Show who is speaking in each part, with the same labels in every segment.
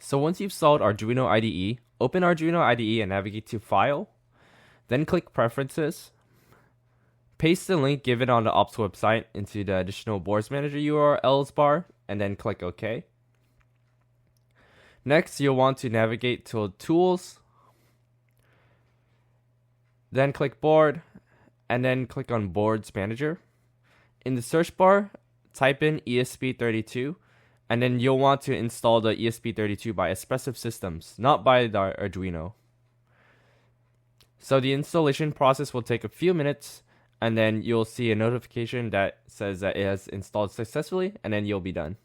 Speaker 1: So once you've installed Arduino IDE, open Arduino IDE and navigate to File, then click Preferences. Paste the link given on the ops website into the additional boards manager URLs bar, and then click OK. Next, you'll want to navigate to Tools, then click Board, and then click on Boards Manager. In the search bar, type in ESP32, and then you'll want to install the ESP32 by Espressif Systems, not by the Arduino. So the installation process will take a few minutes, and then you'll see a notification that says that it has installed successfully, and then you'll be done.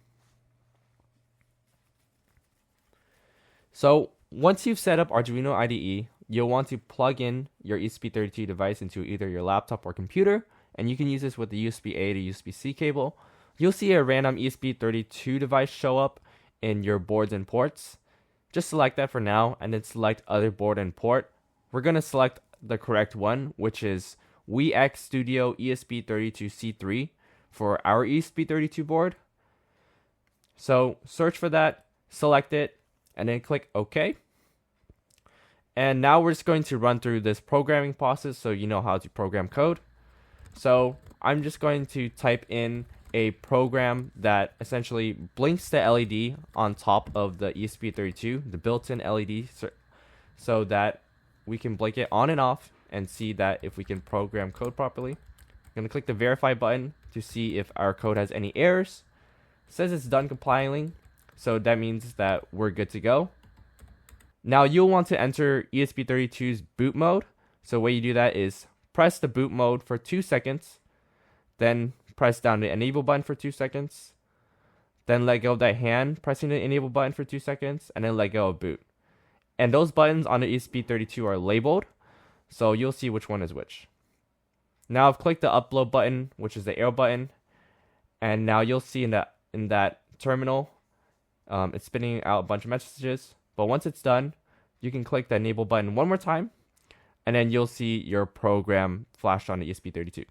Speaker 1: So once you've set up Arduino IDE, you'll want to plug in your ESP32 device into either your laptop or computer, and you can use this with the USB-A to USB-C cable. You'll see a random ESP32 device show up in your boards and ports. Just select that for now, and then select other board and port. We're going to select the correct one, which is WeX Studio ESP32C3 for our ESP32 board. So search for that, select it, and then click OK. And now we're just going to run through this programming process so you know how to program code. So I'm just going to type in a program that essentially blinks the LED on top of the ESP32, the built-in LED, so that we can blink it on and off and see that if we can program code properly. I'm going to click the verify button to see if our code has any errors. It says it's done compiling, so that means that we're good to go. Now you'll want to enter ESP32's boot mode. So the way you do that is press the boot mode for 2 seconds, then press down the enable button for 2 seconds, then let go of that hand pressing the enable button for 2 seconds, and then let go of boot. And those buttons on the ESP32 are labeled, so you'll see which one is which. Now I've clicked the upload button, which is the arrow button, and now you'll see in that terminal, it's spitting out a bunch of messages. But once it's done, you can click the enable button one more time, and then you'll see your program flashed on the ESP32.